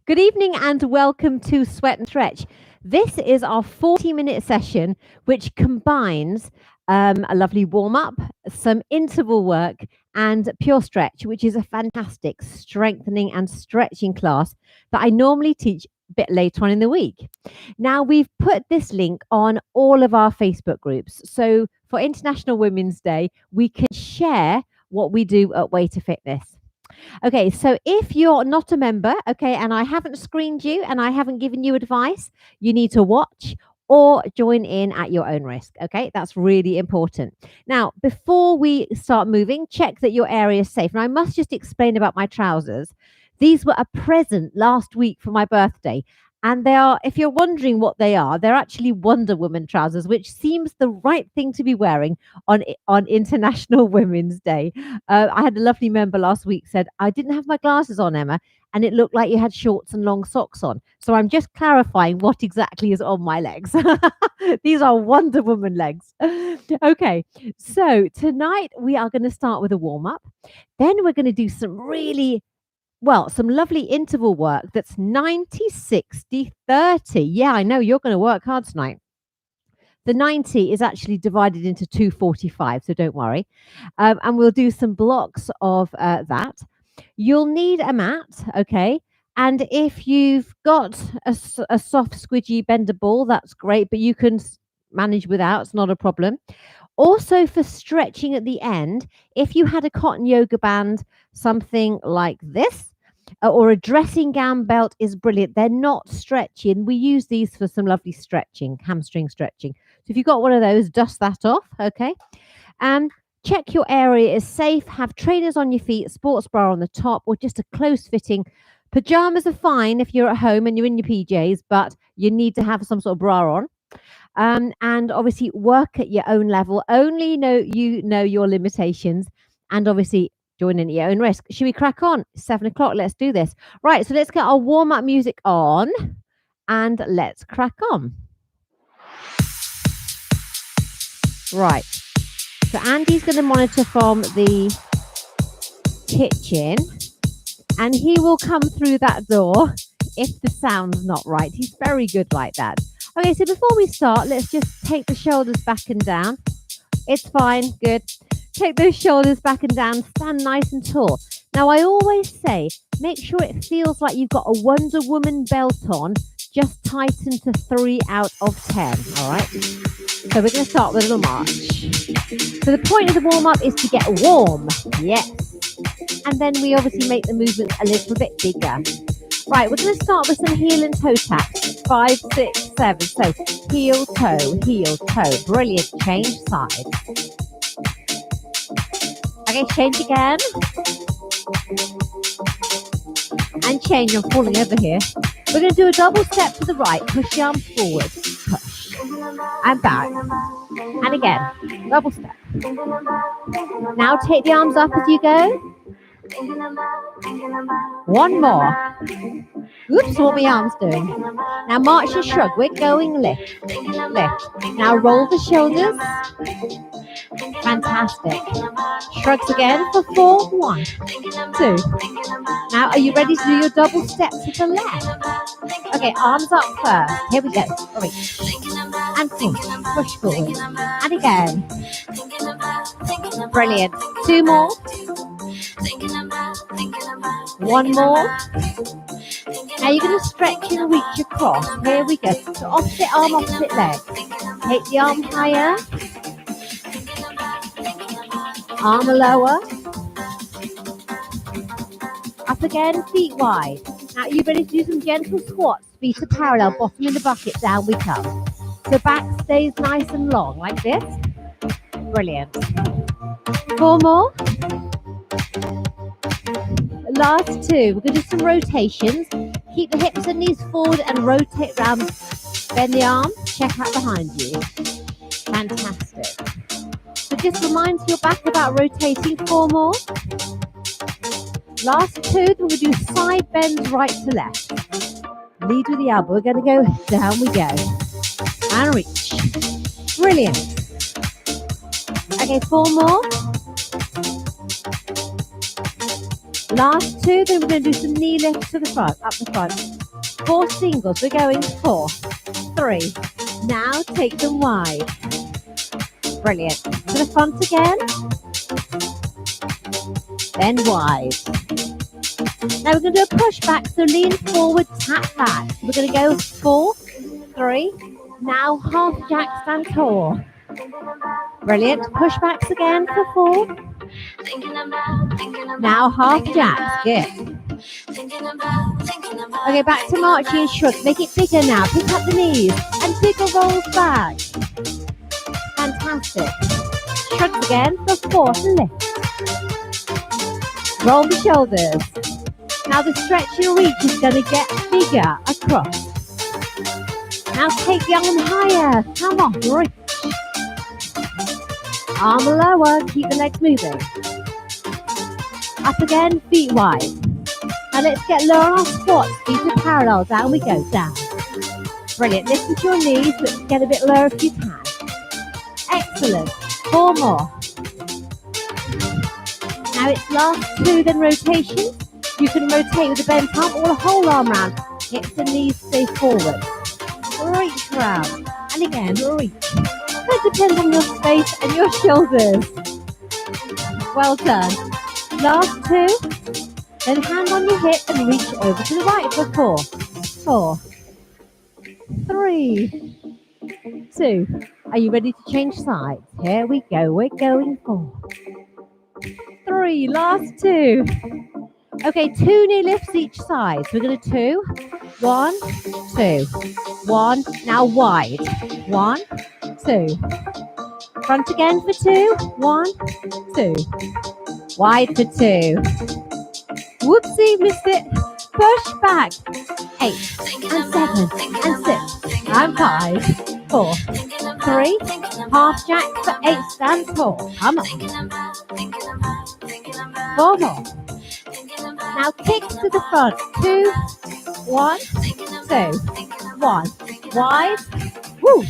Good evening and welcome to Sweat and Stretch. This is our 40-minute session, which combines a lovely warm up, some interval work, and pure stretch, which is a fantastic strengthening and stretching class that I normally teach a bit later on in the week. Now, we've put this link on all of our Facebook groups. So for International Women's Day, we can share what we do at Way to Fitness. Okay, so if you're not a member, okay, and I haven't screened you and I haven't given you advice, you need to watch or join in at your own risk. Okay, that's really important. Now, before we start moving, check that your area is safe. Now, I must just explain about my trousers. These were a present last week for my birthday. And they are, if you're wondering what they are, they're actually Wonder Woman trousers, which seems the right thing to be wearing on International Women's Day. I had a lovely member last week said, I didn't have my glasses on, Emma, and it looked like you had shorts and long socks on. So I'm just clarifying what exactly is on my legs. These are Wonder Woman legs. Okay, so tonight we are going to start with a warm up. Then we're going to do some some lovely interval work that's 90, 60, 30. Yeah, I know you're going to work hard tonight. The 90 is actually divided into 245, so don't worry. And we'll do some blocks of that. You'll need a mat, okay? And if you've got a soft, squidgy bender ball, that's great, but you can manage without, it's not a problem. Also, for stretching at the end, if you had a cotton yoga band, something like this, or a dressing gown belt is brilliant. They're not stretchy, and we use these for some lovely stretching, hamstring stretching. So if you've got one of those, dust that off, okay? And check your area is safe. Have trainers on your feet, sports bra on the top, or just a close-fitting. Pajamas are fine if you're at home and you're in your PJs, but you need to have some sort of bra on. And obviously work at your own level. Only you know your limitations, and obviously join in at your own risk. Should we crack on? 7 o'clock. Let's do this. Right. So let's get our warm up music on and let's crack on. Right. So Andy's going to monitor from the kitchen and he will come through that door if the sound's not right. He's very good like that. Okay. So before we start, let's just take the shoulders back and down. It's fine. Good. Take those shoulders back and down, stand nice and tall. Now, I always say, make sure it feels like you've got a Wonder Woman belt on, just tighten to 3 out of 10, all right? So we're going to start with a little march. So the point of the warm-up is to get warm, yes. And then we obviously make the movements a little bit bigger. Right, we're going to start with some heel and toe taps, 5, 6, 7. So heel, toe, brilliant, change side. Okay, change again. And change, I'm falling over here. We're going to do a double step to the right. Push the arms forward. Push. And back. And again. Double step. Now take the arms up as you go. One more. Oops, what are my arms doing? Now march and shrug. We're going lift. Lift. Now roll the shoulders. Fantastic. Shrugs again for 4, 1, 2. Now, are you ready to do your double step to the left? Okay, arms up first. Here we go. 3. And 4. Push forward. And again. Brilliant. 2 more. 1 more. Now you're going to stretch and reach across. Here we go. So opposite arm, opposite leg. Take the arm higher. Arm lower. Up again, feet wide. Now you're ready to do some gentle squats. Feet are parallel, bottom in the bucket, down we come. So back stays nice and long, like this. Brilliant. 4 more. Last 2. We're going to do some rotations. Keep the hips and knees forward and rotate round. Bend the arm. Check out behind you. Fantastic. So just remind your back about rotating. 4 more. Last 2. Then we'll do side bends right to left. Lead with the elbow. We're going to go down we go. And reach. Brilliant. Okay, 4 more. Last two, then we're going to do some knee lifts to the front, up the front. 4 singles, we're going 4, 3. Now take them wide. Brilliant. To the front again. Then wide. Now we're going to do a push back, so lean forward, tap back. We're going to go 4, 3. Now half jack, stand tall. Brilliant. Push backs again for 4. Now half jacks. Good. Okay, back to marching and shrug. Make it bigger now. Pick up the knees and bigger rolls back. Fantastic. Shrugs again for 4. Lift. Roll the shoulders. Now the stretch and reach is going to get bigger across. Now take the arm higher. Come on, reach. Arm lower. Keep the legs moving. Up again, feet wide. Now let's get lower on our squats. Feet are parallel. Down we go. Down. Brilliant. Lift with your knees, but get a bit lower if you can. Excellent. 4 more. Now it's last 2, then rotation. You can rotate with the bent arm or a whole arm round. Hips and knees stay forward. Reach round. And again, reach. That depends on your space and your shoulders. Well done. Last 2. Then hand on your hip and reach over to the right for 4. 4. 3. 2. Are you ready to change sides? Here we go. We're going 4. 3. Last 2. Okay, 2 knee lifts each side. So we're going to 2, 1, 2, 1. Now wide. 1, 2. Front again for 2. 1, 2. Wide for 2. Whoopsie, missed it. Push back. 8 and 7 and 6 and 5, 4, 3. Half jack for 8. Stand tall. Come on. 4 more. Now kicks to the front. 2, 1, 2, 1. Wide. Woo.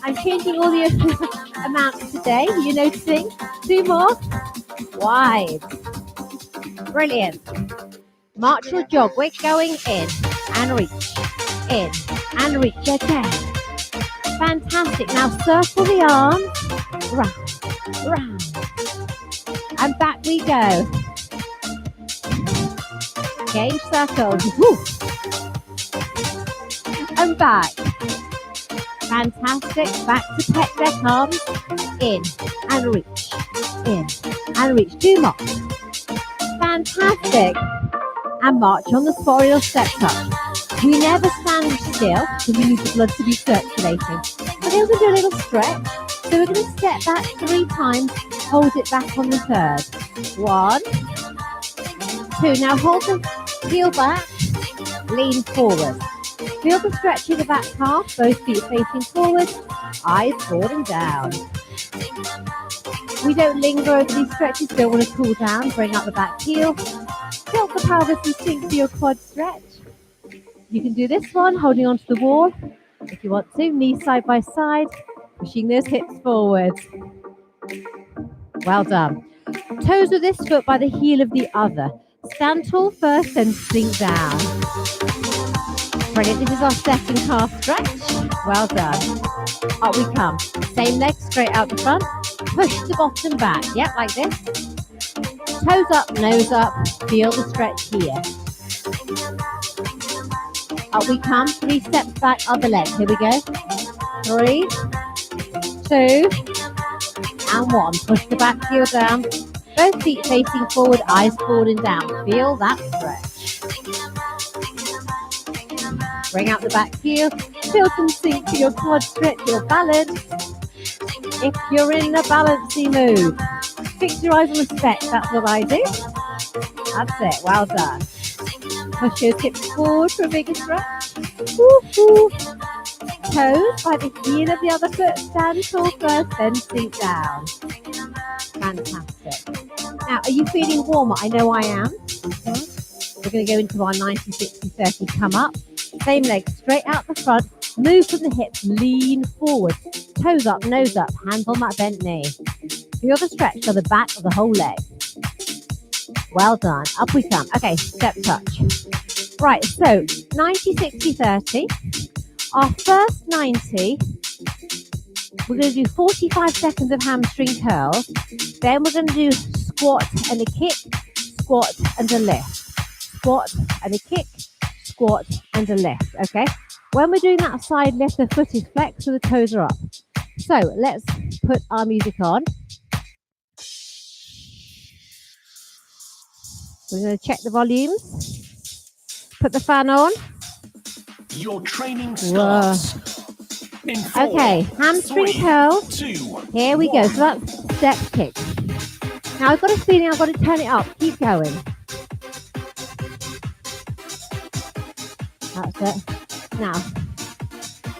I'm changing all the amounts today. You're noticing? 2 more. Wide. Brilliant. March or jog. We're going in and reach. In and reach again. Fantastic. Now circle the arms. Round. Round. And back we go. Change circles. Woo. And back. Fantastic. Back to pec deck arms. In and reach. In and reach. 2 more. Fantastic. And march on the spot or step touch. We never stand still because we need the blood to be circulating. But then we're going to do a little stretch. So we're going to step back 3 times. Hold it back on the 3rd. 1, 2. Now hold the heel back. Lean forward. Feel the stretch in the back half. Both feet facing forward. Eyes forward and down. We don't linger over these stretches. Don't want to cool down. Bring up the back heel. Tilt the pelvis and sink to your quad stretch. You can do this one holding onto the wall. If you want to, knees side by side. Pushing those hips forward. Well done. Toes of this foot by the heel of the other. Stand tall first and sink down. Brilliant. This is our second calf stretch. Well done. Up we come. Same leg straight out the front. Push the bottom back. Yep, like this. Toes up, nose up. Feel the stretch here. Up we come. 3 steps back, other leg. Here we go. 3, 2, and 1. Push the back heel down. Both feet facing forward, eyes forward and down. Feel that stretch. Bring out the back heel. Tilt and sink to your quad stretch, your balance. If you're in a balancey mood, fix your eyes on the steps. That's what I do. That's it. Well done. Push your hips forward for a bigger stretch. Woo-hoo. Toes by the heel of the other foot. Stand tall first, then sink down. Fantastic. Now, are you feeling warmer? I know I am. We're going to go into our 90, 60, 30 come up. Same leg straight out the front. Move from the hips, lean forward. Toes up, nose up, hands on that bent knee. Feel the stretch to the back of the whole leg. Well done. Up we come. Okay, step touch. Right, so 90, 60, 30. Our first 90, we're going to do 45 seconds of hamstring curls. Then we're going to do squat and a kick, squat and a lift. Squat and a kick, squat and a lift, okay? When we're doing that side lift, the foot is flexed so the toes are up. So let's put our music on. We're going to check the volumes. Put the fan on. Your training starts. In 4, okay, hamstring 3, curls. 2, Here we 1. go. So that's step kick. Now I've got a feeling I've got to turn it up. Keep going. That's it. Now,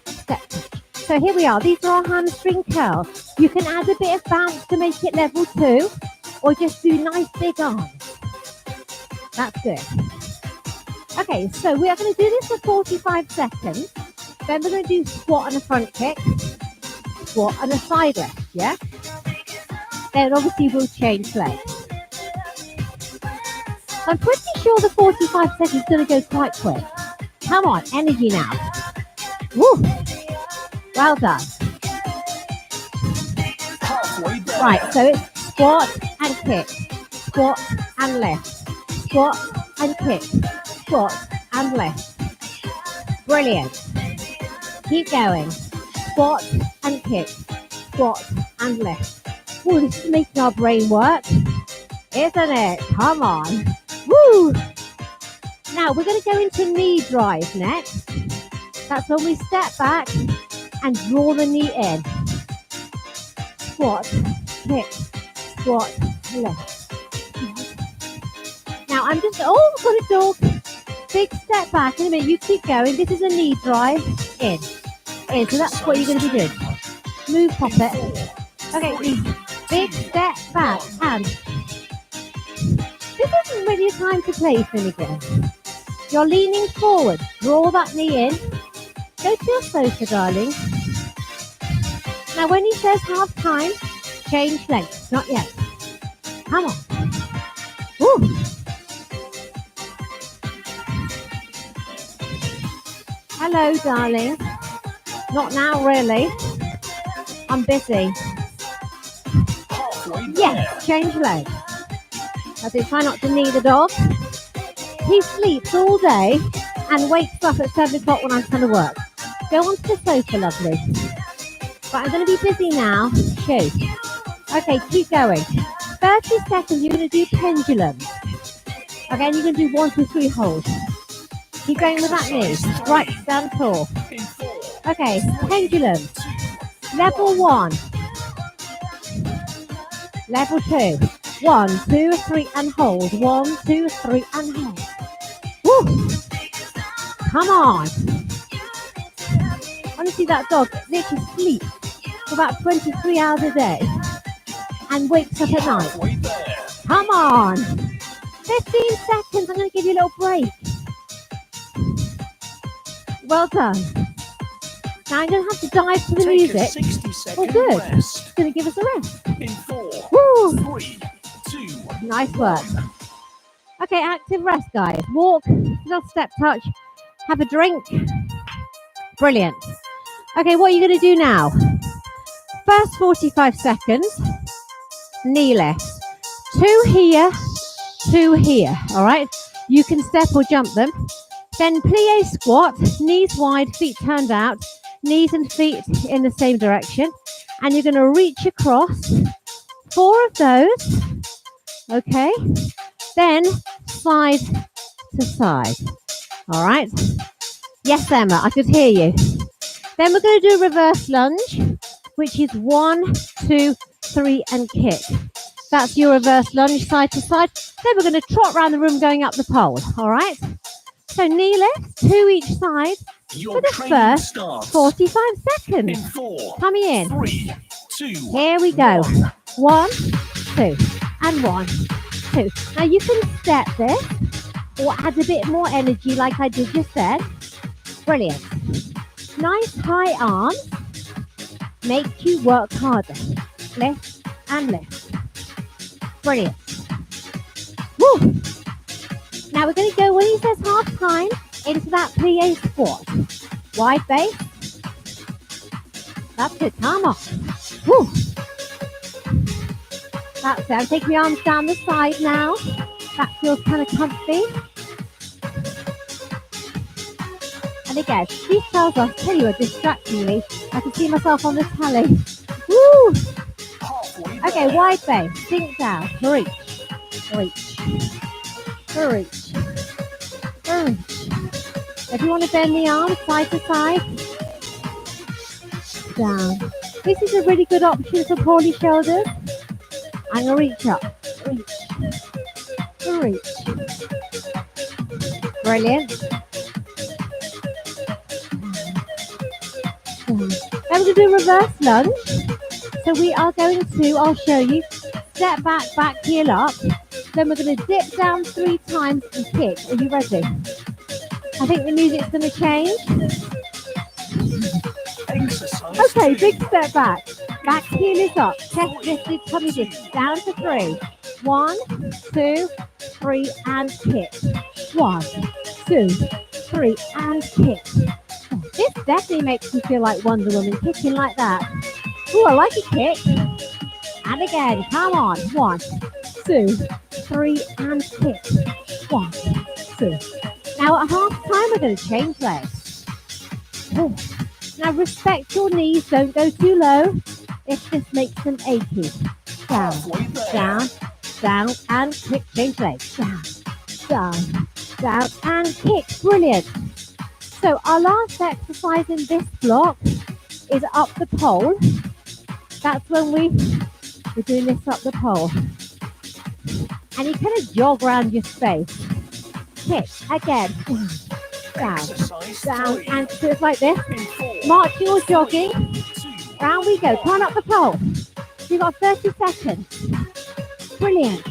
step touch. So here we are. These are our hamstring curls. You can add a bit of bounce to make it level 2, or just do nice big arms. That's good. Okay, so we are going to do this for 45 seconds. Then we're going to do squat and a front kick, squat and a side lift, yeah? Then obviously we'll change legs. I'm pretty sure the 45 seconds is going to go quite quick. Come on, energy now. Woo! Well done. Right, so it's squat and kick, squat and lift, squat and kick, squat and lift. Brilliant. Keep going. Squat and kick, squat and lift. Oh, this is making our brain work, isn't it? Come on. Woo! Now we're going to go into knee drive next. That's when we step back and draw the knee in. Squat, kick, squat, lift. Now I'm just, got to talk. Big step back in a minute. You keep going. This is a knee drive. In. So that's what you're going to be doing. Move, pop it. Okay, big step back. And this isn't really a time to play, Finnegan. You're leaning forward. Draw that knee in. Go to your sofa, darling. Now, when he says half time, change length. Not yet. Come on. Woo. Hello, darling. Not now, really. I'm busy. Yes, change legs. I do try not to knee the dog. He sleeps all day and wakes up at 7 o'clock when I'm trying to work. Go onto the sofa, lovely. Right, I'm going to be busy now. Shoot. Okay, keep going. 30 seconds, you're going to do pendulums. Okay, and you're going to do 1, 2, 3 holds. Keep going with that knee. Right, stand tall. Okay, pendulum. Level 1. Level 2. 1, 2, 3, and hold. 1, 2, 3, and hold. Woo! Come on. Honestly, that dog literally sleeps for about 23 hours a day and wakes up at night. Come on. 15 seconds. I'm going to give you a little break. Well done. Now I'm going to have to dive to the music. Oh, good. It's going to give us a rest. In 4, Woo. 3, 2. Nice work. Okay, active rest, guys. Walk, little step touch, have a drink. Brilliant. Okay, what are you going to do now? First 45 seconds, knee lifts. 2 here, 2 here. All right? You can step or jump them. Then plie squat, knees wide, feet turned out, knees and feet in the same direction. And you're going to reach across 4 of those. Okay? Then side to side. All right? Yes, Emma, I could hear you. Then we're going to do reverse lunge, which is 1, 2, 3, and kick. That's your reverse lunge, side to side. Then we're going to trot around the room going up the pole. All right? So knee lifts, 2 each side for the first 45 seconds. In 4, Coming in. 3, 2. Here we go. 1, 2, and 1, 2. Now you can step this or add a bit more energy like I did just then. Brilliant. Nice high arms make you work harder. Lift and lift. Brilliant. Woo. Now we're going to go, when he says half time, into that plie squat. Wide base. That's it. Come on. Woo. That's it. I'm taking my arms down the side now. That feels kind of comfy. And again, these cells are, tell you, are distracting me. I can see myself on the telly. Woo! Okay, wide base. Sink down. Reach. Reach. Reach. Reach. If you want to bend the arms side to side, down. This is a really good option for poorly shoulders. I'm going to reach up. Reach. Reach. Brilliant. Then we're going to do a reverse lunge. So we are going to, I'll show you, step back, back heel up. Then we're going to dip down 3 times and kick. Are you ready? I think the music's going to change. Okay, big step back. Back heel is up. Chest lifted, tummy in. Down to 3. 1, 2, 3, and kick. 1, 2, 3, and kick. This definitely makes me feel like Wonder Woman, kicking like that. Ooh, I like a kick. And again, come on. 1, 2, 3, and kick. 1, 2. Now at half time, we're going to change legs. Ooh. Now respect your knees, don't go too low if this makes them achy. Down, down, down, and kick, change legs. Down, down, down, and kick. Brilliant. So our last exercise in this block is up the pole. That's when we're doing this up the pole. And you kind of jog around your space. Kick, again. Down, down, and so it's like this. Marching or jogging. Round we go. Come on up the pole. You've got 30 seconds. Brilliant.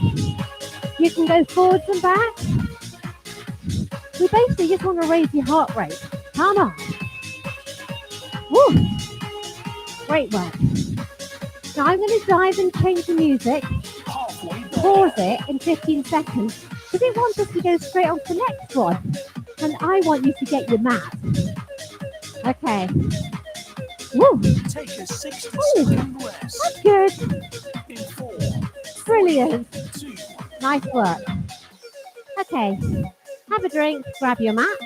You can go forwards and back. We basically just want to raise your heart rate. Come on. Woo. Great work. Now I'm going to dive and change the music. Pause it in 15 seconds because it wants us to go straight on to the next one. And I want you to get your mat. Okay. Woo. Take a 60-second rest. That's good. In 4, Brilliant. 2, Nice work. Okay. Have a drink, grab your mat.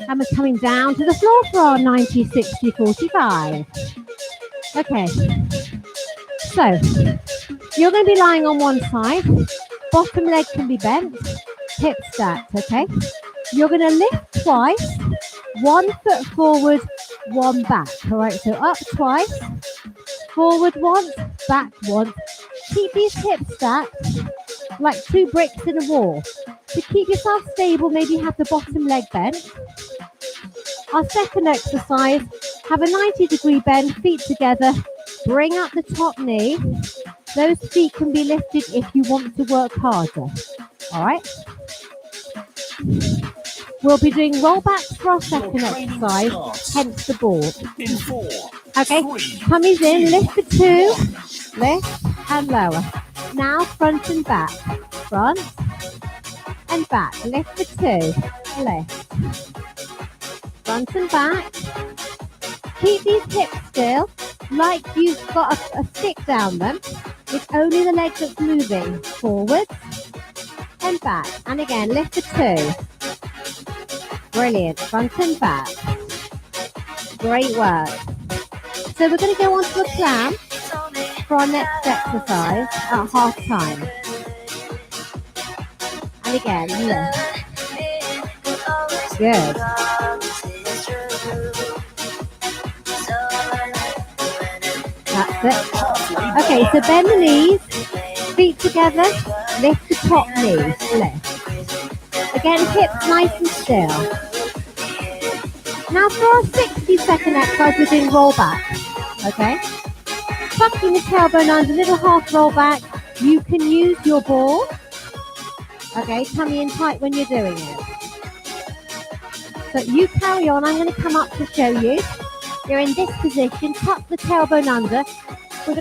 And we're coming down to the floor for our 90, 60, 45. Okay. So, you're going to be lying on one side. Bottom leg can be bent. Hip stacked, okay? You're going to lift twice. 1 foot forward, 1 back. All right, so up twice. Forward once, back once. Keep these hips stacked like 2 bricks in a wall. To keep yourself stable, maybe have the bottom leg bent. Our second exercise, have a 90-degree bend, feet together. Bring up the top knee. Those feet can be lifted if you want to work harder. All right? We'll be doing rollbacks for our second exercise, hence the board. in 4, Okay, 3, tummies in, lift for 2, lift and lower. Now front and back, front and back, lift for 2, lift, front and back. Keep these hips still, like you've got a stick down them. It's only the leg that's moving, forward and back. And again, lift for 2. Brilliant, front and back. Great work. So we're going to go on to a plan for our next exercise at half time. And again, lift. Good. That's it. Okay, so bend the knees, feet together, lift the top knees, lift. Again, hips nice and still. Now for our 60-second exercise, we're doing roll back. Okay? Tucking the tailbone under, little half roll back. You can use your ball. Okay, tummy in tight when you're doing it. So you carry on. I'm going to come up to show you. You're in this position. Tuck the tailbone under. We're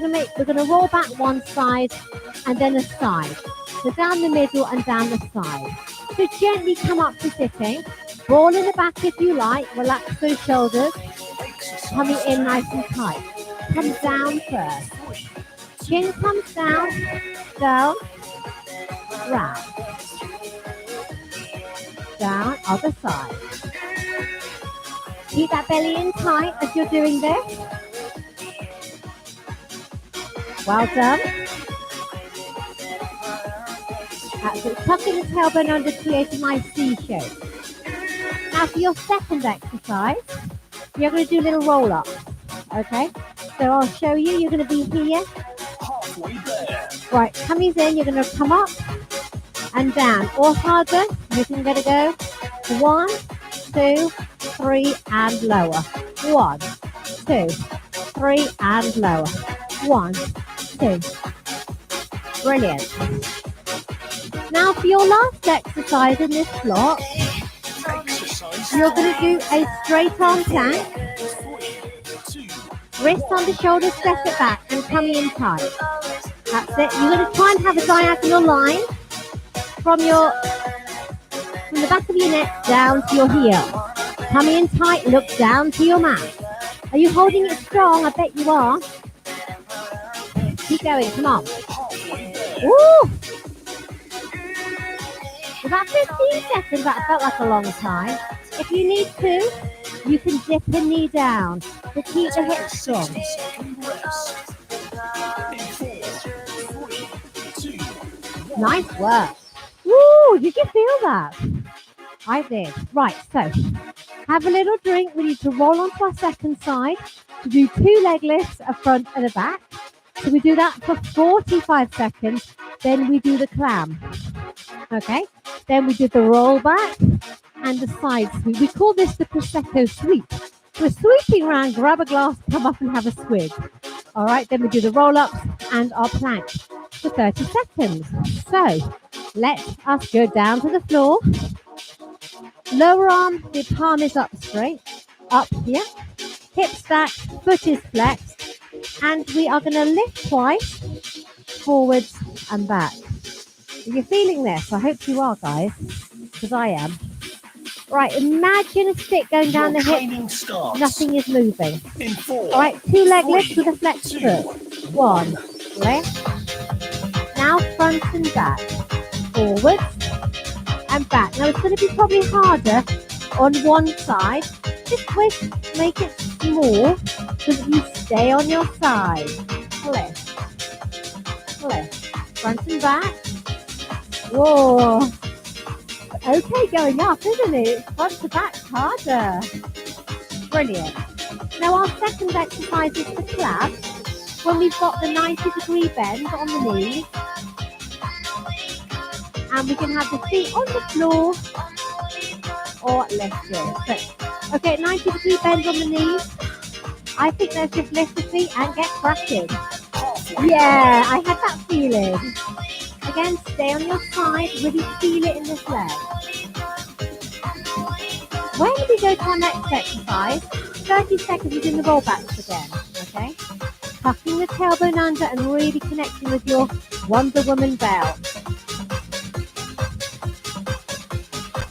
going to roll back one side and then a side. So down the middle and down the side. So gently come up to sitting. Ball in the back if you like. Relax those shoulders. Coming in nice and tight. Come down first. Chin comes down, down, round. Down, other side. Keep that belly in tight as you're doing this. Well done. That's it. Tucking the tailbone under to create a nice C shape. Now for your second exercise, you're going to do little roll-ups. Okay? So I'll show you. You're going to be here. Halfway there. Right, tummies in. You're going to come up and down. Or harder. You can get to go. 1, 2, 3, and lower. 1, 2, 3, and lower. 1, 2. Brilliant. Now for your last exercise in this block, Exercise you're going to do a straight arm plank. 3, 2, Wrist under shoulder, step it back and come in tight. That's it. You're going to try and have a diagonal line from the back of your neck down to your heel. Come in tight, look down to your mat. Are you holding it strong? I bet you are. Keep going, come on. halfway there. Woo! About 15 seconds, that felt like a long time. If you need to, you can dip a knee down to keep the hips strong. 60-second rest. In 4, 3, 2, 1. Nice work. Woo! Did you feel that? I did. Right, so have a little drink. We need to roll onto our second side to do 2 leg lifts, a front and a back. So we do that for 45 seconds. Then we do the clam. Okay? Then we did the roll back and the side sweep. We call this the Prosecco sweep. We're sweeping around, grab a glass, come up and have a swig. All right, then we do the roll-ups and our plank for 30 seconds. So let us go down to the floor. Lower arm, the palm is up straight. Up here. Hip stacked, foot is flexed. And we are going to lift twice, forwards and back. Are you feeling this? I hope you are, guys, because I am. Right, imagine a stick going down the Your hip. training starts. Nothing is moving. In 4, All right, 2 leg lifts 3, with a flexed 2, foot. 1, lift. Now front and back. Forwards and back. Now it's going to be probably harder on one side. Just make it small so that you stay on your side. Lift. Lift. Front and back. Whoa. Okay, going up, isn't it? Front to back harder. Brilliant. Now our second exercise is the clap. When we've got the 90-degree bend on the knees. And we can have the feet on the floor or lifted. So, okay, 90-degree bend on the knees. I think let's just lift the feet and get cracking. Yeah, I had that feeling. Again, stay on your side, really feel it in this leg. When we go to our next exercise, 30 seconds is in the rollbacks again, okay? Tucking the tailbone under and really connecting with your Wonder Woman belt.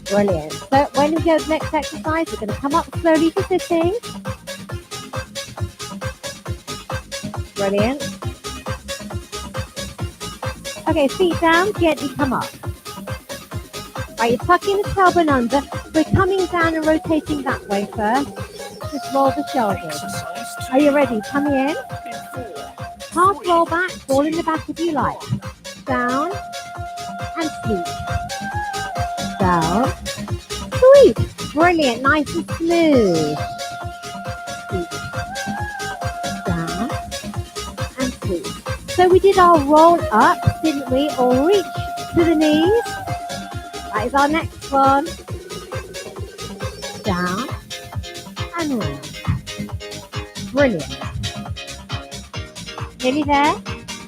Brilliant. So when we go to the next exercise, we're going to come up slowly to sitting. Brilliant. Okay, feet down, gently come up. Right, you're tucking the tailbone under. We're coming down and rotating that way first. Just roll the shoulders. Exercise 2, Are you ready? Coming in. in 4, Half roll back, ball in the back if you like. Down and sweep. Down, sweep. Brilliant, nice and smooth. Sweep. Down and sweep. So we did our roll up, didn't we? Or reach to the knees. That is our next one. Down and round. Brilliant. Nearly there?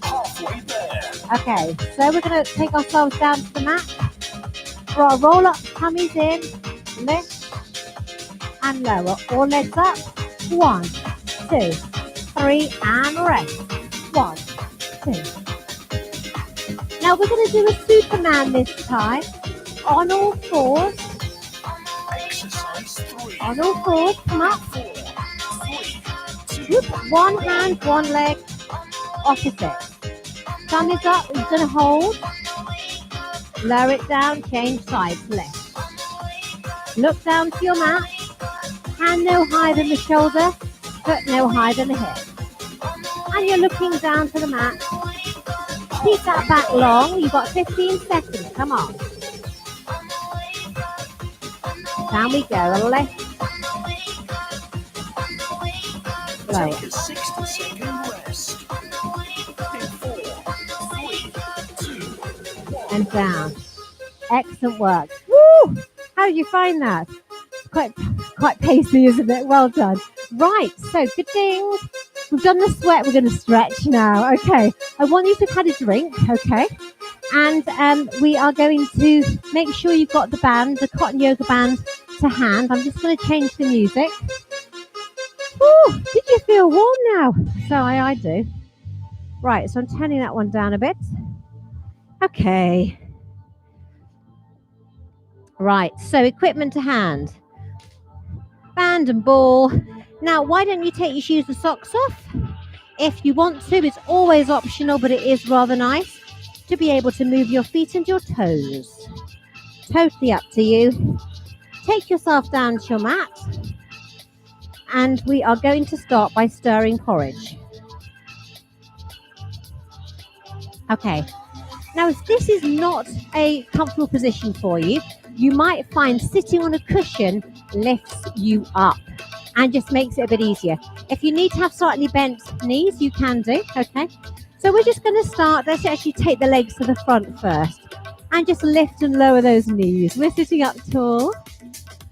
halfway there. Okay, so we're going to take ourselves down to the mat. For our roll up, tummies in, lift and lower. All legs up. 1, 2, 3, and rest. 1, 2. Now we're going to do a Superman this time. On all fours. Exercise 3. On all fours. Come up. 4, 3, 2, Whoop. One hand, one leg. Opposite. Thumb is up. We're going to hold. Lower it down. Change sides. Left. Look down to your mat. Hand no higher than the shoulder. Foot no higher than the hip. And you're looking down to the mat. Keep that back long. You've got 15 seconds. Come on. Down we go. Left. Right. take a 60-second rest. In 4, 3, 2, 1. And down. Excellent work. Woo! How did you find that? Quite pacey, isn't it? Well done. Right, so good things. We've done the sweat. We're going to stretch now. Okay. I want you to have had a drink. Okay. And we are going to make sure you've got the band, the cotton yoga band to hand. I'm just going to change the music. Woo! Did you feel warm now? So I do. Right, so I'm turning that one down a bit. Okay. Right, so equipment to hand. Band and ball. Now, why don't you take your shoes and socks off? If you want to, it's always optional, but it is rather nice to be able to move your feet and your toes. Totally up to you. Take yourself down to your mat. And we are going to start by stirring porridge. Okay. Now, if this is not a comfortable position for you, you might find sitting on a cushion lifts you up and just makes it a bit easier. If you need to have slightly bent knees, you can do, okay? So we're just going to start. Let's actually take the legs to the front first and just lift and lower those knees. We're sitting up tall.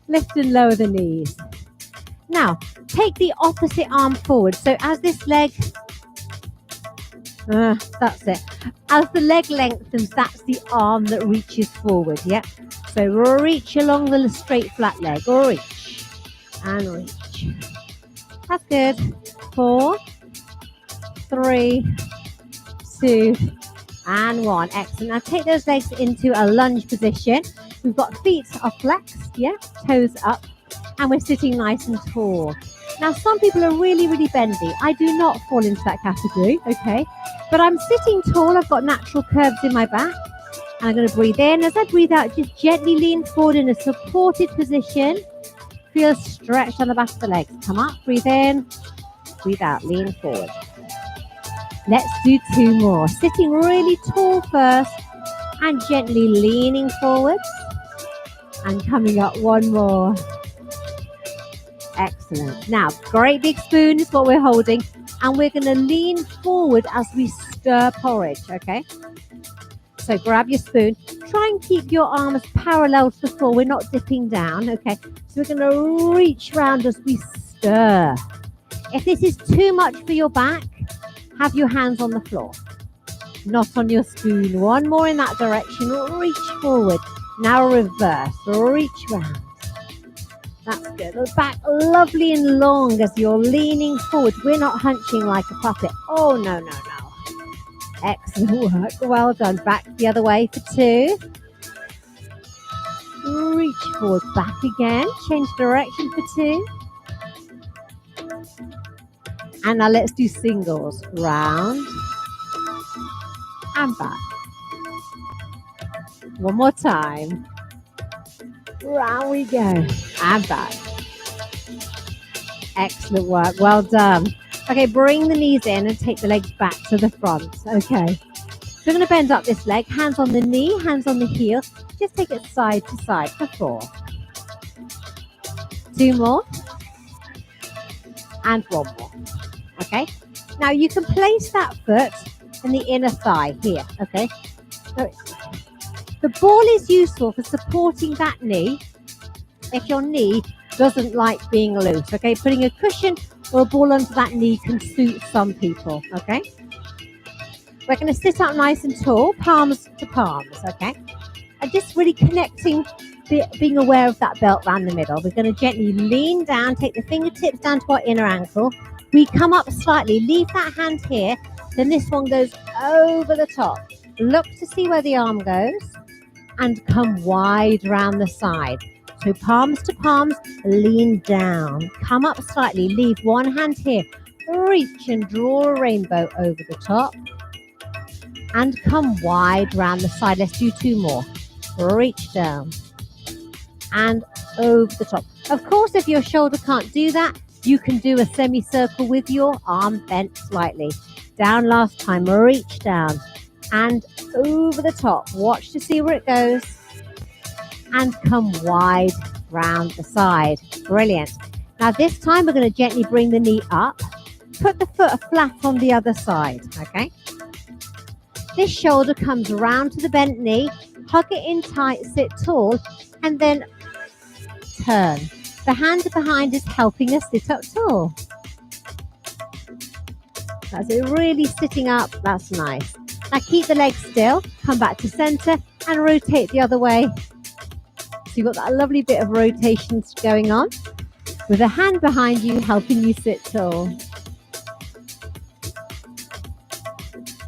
Lift and lower the knees. Now, take the opposite arm forward. So as this leg, that's it. As the leg lengthens, that's the arm that reaches forward, yeah? So reach along the straight flat leg, reach and reach. That's good. 4, 3, 2, and 1. Excellent. Now take those legs into a lunge position. We've got feet are flexed, yeah? Toes up. And we're sitting nice and tall. Now, some people are really, really bendy. I do not fall into that category, okay? But I'm sitting tall. I've got natural curves in my back. And I'm going to breathe in. As I breathe out, just gently lean forward in a supported position. Feel stretched on the back of the legs. Come up, breathe in, breathe out, lean forward. Let's do 2 more. Sitting really tall first and gently leaning forwards. And coming up 1 more. Excellent. Now, great big spoon is what we're holding. And we're going to lean forward as we stir porridge, okay? So grab your spoon. Try and keep your arms parallel to the floor. We're not dipping down, okay? So we're going to reach round as we stir. If this is too much for your back, have your hands on the floor, not on your spoon. 1 more in that direction. Reach forward. Now reverse. Reach round. That's good. Look back lovely and long as you're leaning forward. We're not hunching like a puppet. Oh, no, no, no. Excellent work. Well done. Back the other way for 2. Reach forward. Back again. Change direction for 2. And now let's do singles. Round. And back. 1 more time. Round we go. And back. Excellent work. Well done. Okay, bring the knees in and take the legs back to the front. Okay. So we're going to bend up this leg. Hands on the knee, hands on the heel. Just take it side to side for 4. 2 more. And 1 more. Okay. Now you can place that foot in the inner thigh here. Okay. So the ball is useful for supporting that knee if your knee doesn't like being loose, okay? Putting a cushion or a ball under that knee can suit some people, okay? We're going to sit up nice and tall, palms to palms, okay? And just really connecting, being aware of that belt around the middle. We're going to gently lean down, take the fingertips down to our inner ankle. We come up slightly, leave that hand here, then this one goes over the top. Look to see where the arm goes and come wide round the side. So palms to palms, lean down, come up slightly, leave one hand here, reach and draw a rainbow over the top and come wide round the side. Let's do two more. Reach down and over the top. Of course, if your shoulder can't do that, you can do a semicircle with your arm bent slightly. Down last time, reach down and over the top. Watch to see where it goes and come wide round the side. Brilliant. Now this time we're going to gently bring the knee up. Put the foot flat on the other side, okay? This shoulder comes round to the bent knee, hug it in tight, sit tall, and then turn. The hand behind is helping us sit up tall. That's it, really sitting up, that's nice. Now keep the legs still, come back to center and rotate the other way. So you've got that lovely bit of rotation going on with a hand behind you helping you sit tall.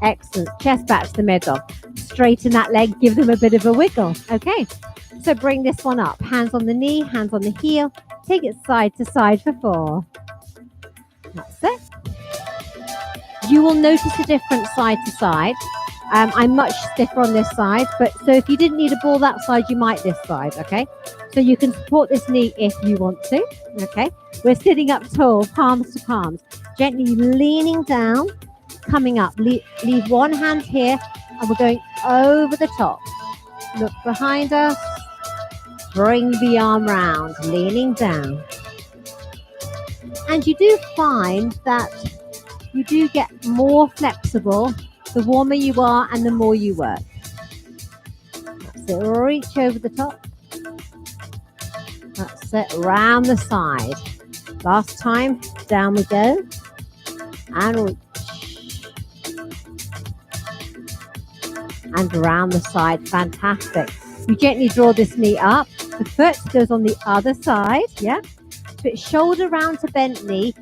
Excellent. Chest back to the middle. Straighten that leg, give them a bit of a wiggle. Okay, so bring this one up. Hands on the knee, hands on the heel. Take it side to side for 4. That's it. You will notice a difference side to side. I'm much stiffer on this side, but so if you didn't need a ball that side, you might this side, okay? So you can support this knee if you want to, okay? We're sitting up tall, palms to palms, gently leaning down, coming up. Leave one hand here, and we're going over the top. Look behind us, bring the arm round, leaning down. And you do find that you do get more flexible the warmer you are and the more you work. That's it, reach over the top. That's it, round the side. Last time, down we go. And reach. And round the side, fantastic. You gently draw this knee up. The foot goes on the other side, yeah? So it's shoulder round to bent knee.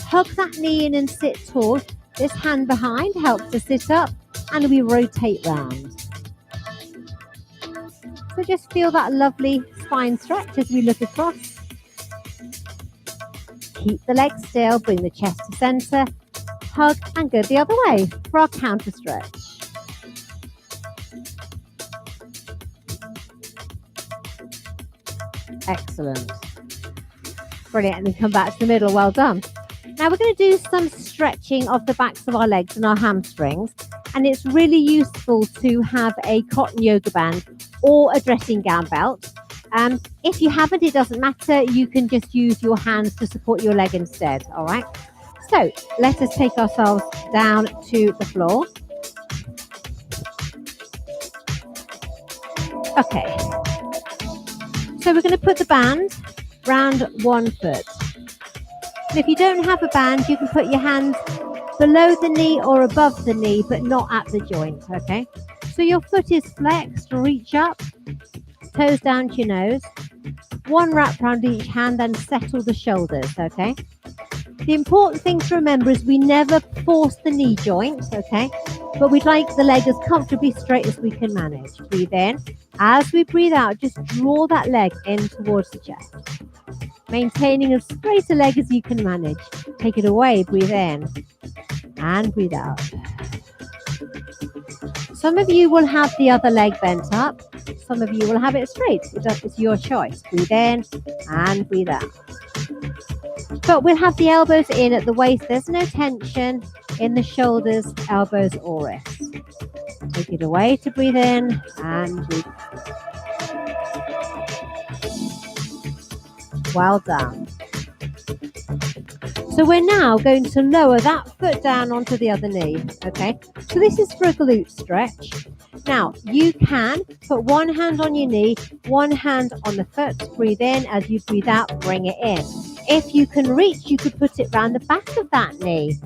Hug that knee in and sit tall. This hand behind helps us sit up and we rotate round. So just feel that lovely spine stretch as we look across. Keep the legs still, bring the chest to center, hug and go the other way for our counter stretch. Excellent. Brilliant, and then come back to the middle, well done. Now we're going to do some stretching of the backs of our legs and our hamstrings, and it's really useful to have a cotton yoga band or a dressing gown belt. If you haven't, it doesn't matter. You can just use your hands to support your leg instead, all right? So let us take ourselves down to the floor. Okay. So we're going to put the band round one foot. And if you don't have a band, you can put your hands below the knee or above the knee, but not at the joint, okay? So your foot is flexed, reach up, toes down to your nose. One wrap around each hand, then settle the shoulders, okay? The important thing to remember is we never force the knee joint, okay? But we'd like the leg as comfortably straight as we can manage. Breathe in. As we breathe out, just draw that leg in towards the chest. Maintaining as straight a leg as you can manage. Take it away, breathe in and breathe out. Some of you will have the other leg bent up. Some of you will have it straight. It's your choice. Breathe in and breathe out. But we'll have the elbows in at the waist. There's no tension in the shoulders, elbows or wrists. Take it away to breathe in and breathe out. Well done. So we're now going to lower that foot down onto the other knee, okay? So this is for a glute stretch. Now, you can put one hand on your knee, one hand on the foot. Breathe in. As you breathe out, bring it in. If you can reach, you could put it round the back of that knee.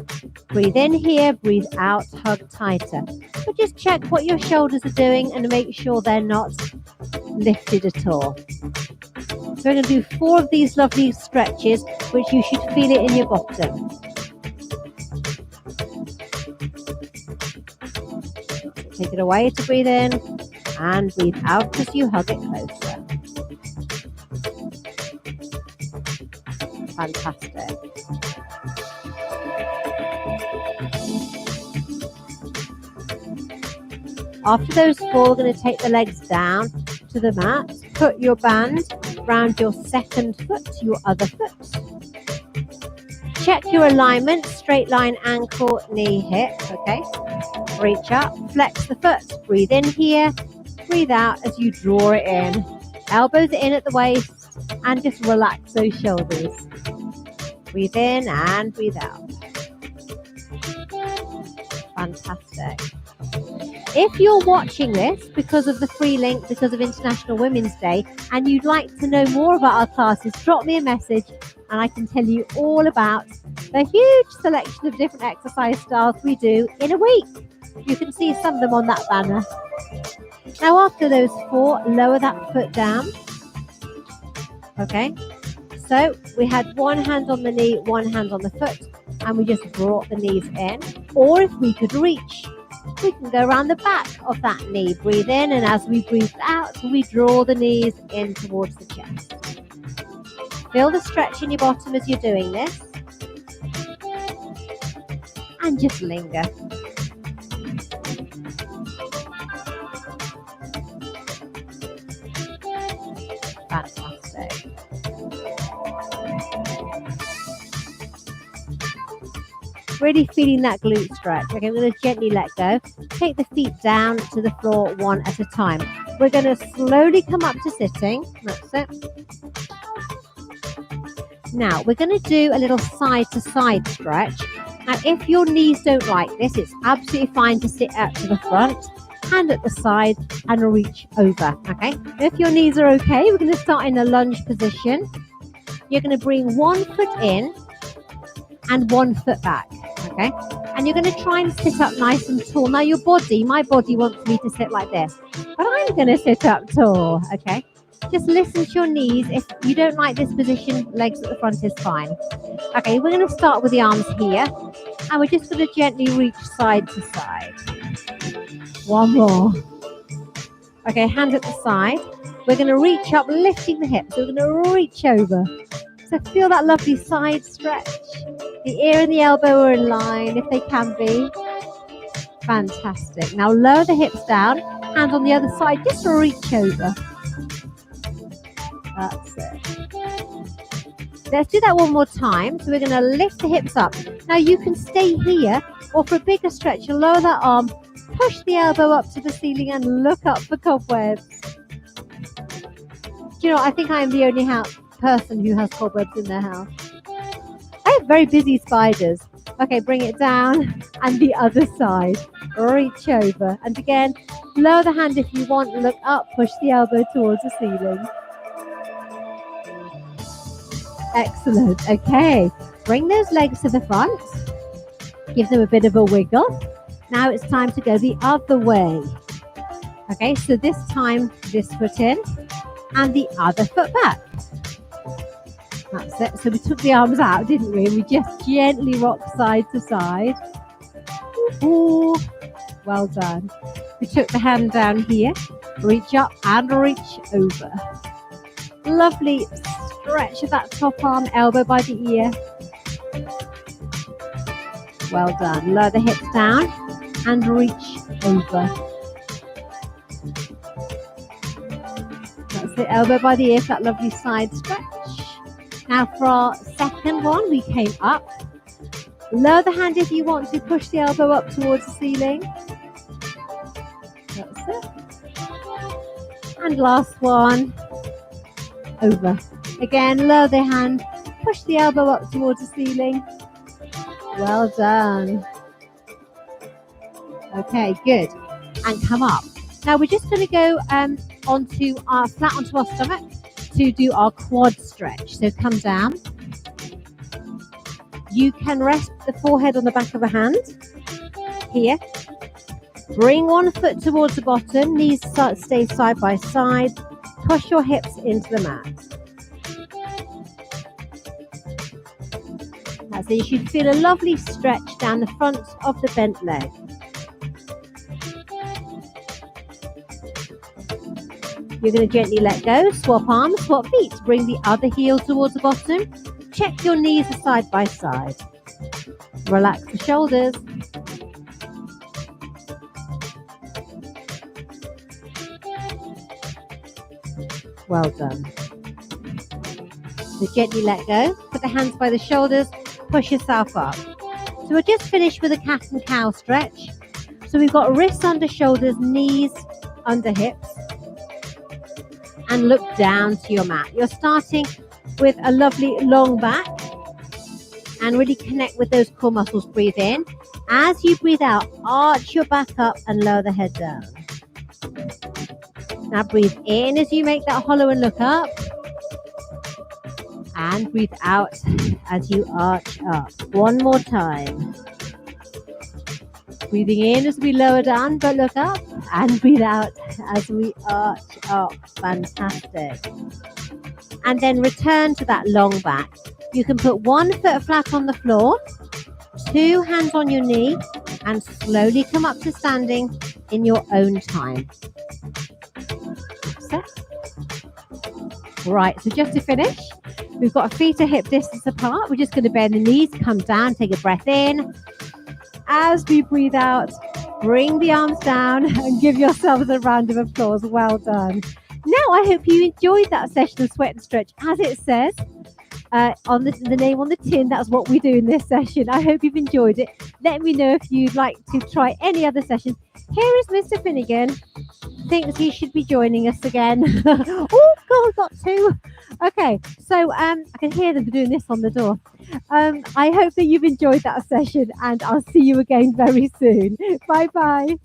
Breathe in here, breathe out, hug tighter. But just check what your shoulders are doing and make sure they're not lifted at all. So we're going to do 4 of these lovely stretches, which you should feel it in your bottom. Take it away to breathe in and breathe out as you hug it closer. Fantastic. After those 4, we're going to take the legs down to the mat. Put your band around your second foot, your other foot. Check your alignment, straight line, ankle, knee, hip, okay? Reach up, flex the foot. Breathe in here, breathe out as you draw it in. Elbows in at the waist and just relax those shoulders. Breathe in and breathe out. Fantastic. If you're watching this because of the free link, because of International Women's Day, and you'd like to know more about our classes, drop me a message and I can tell you all about the huge selection of different exercise styles we do in a week. You can see some of them on that banner. Now after those 4, lower that foot down. Okay, so we had one hand on the knee, one hand on the foot, and we just brought the knees in. Or if we could reach, we can go around the back of that knee. Breathe in, and as we breathe out, we draw the knees in towards the chest. Feel the stretch in your bottom as you're doing this. And just linger. Fantastic. Really feeling that glute stretch. Okay, we're going to gently let go. Take the feet down to the floor one at a time. We're going to slowly come up to sitting. That's it. Now, we're going to do a little side-to-side stretch. Now, if your knees don't like this, it's absolutely fine to sit out to the front, hand at the side, and reach over, okay? If your knees are okay, we're going to start in a lunge position. You're going to bring one foot in and one foot back, okay? And you're going to try and sit up nice and tall. Now, your body, my body wants me to sit like this, but I'm going to sit up tall, okay? Just listen to your knees. If you don't like this position, legs at the front is fine. Okay, we're going to start with the arms here, and we're just going to gently reach side to side. One more. Okay, hand at the side. We're going to reach up, lifting the hips. We're going to reach over. So feel that lovely side stretch. The ear and the elbow are in line, if they can be. Fantastic. Now lower the hips down. Hand on the other side, just reach over. That's it. Let's do that one more time. So we're going to lift the hips up. Now you can stay here, or for a bigger stretch, you'll lower that arm, push the elbow up to the ceiling and look up for cobwebs. Do you know, I think I am the only person who has cobwebs in their house. I have very busy spiders. Okay, bring it down and the other side. Reach over. And again, lower the hand if you want, look up, push the elbow towards the ceiling. Excellent. Okay, bring those legs to the front. Give them a bit of a wiggle. Now it's time to go the other way. Okay, so this time, this foot in and the other foot back. That's it. So we took the arms out, didn't we? We just gently rock side to side. Ooh, well done. We took the hand down here, reach up and reach over. Lovely stretch of that top arm, elbow by the ear. Well done. Lower the hips down and reach over. That's it, elbow by the ear for that lovely side stretch. Now for our second one, we came up. Lower the hand if you want to, push the elbow up towards the ceiling. That's it. And last one, over. Again, lower the hand, push the elbow up towards the ceiling. Well done. Okay, good. And come up. Now we're just going to go onto our stomach to do our quad stretch. So come down. You can rest the forehead on the back of a hand. Here. Bring one foot towards the bottom. Knees stay side by side. Push your hips into the mat. That's it. You should feel a lovely stretch down the front of the bent leg. You're going to gently let go, swap arms, swap feet. Bring the other heel towards the bottom. Check your knees are side by side. Relax the shoulders. Well done. So gently let go. Put the hands by the shoulders. Push yourself up. So we're just finished with a cat and cow stretch. So we've got wrists under shoulders, knees under hips. And look down to your mat. You're starting with a lovely long back. And really connect with those core muscles. Breathe in. As you breathe out, arch your back up and lower the head down. Now breathe in as you make that hollow and look up. And breathe out as you arch up. One more time. Breathing in as we lower down but look up. And breathe out as we arch up. Fantastic. And then return to that long back. You can put one foot flat on the floor, two hands on your knee, and slowly come up to standing in your own time. Set. Right, so just to finish, we've got our feet are hip distance apart. We're just going to bend the knees, come down, take a breath in. As we breathe out, bring the arms down and give yourselves a round of applause. Well done. Now, I hope you enjoyed that session of Sweat and Stretch. As it says on the name on the tin, that's what we do in this session. I hope you've enjoyed it. Let me know if you'd like to try any other session. Here is Mr. Finnegan. Thinks he should be joining us again. Oh, God, got two. Okay, so I can hear them doing this on the door. I hope that you've enjoyed that session, and I'll see you again very soon. Bye-bye.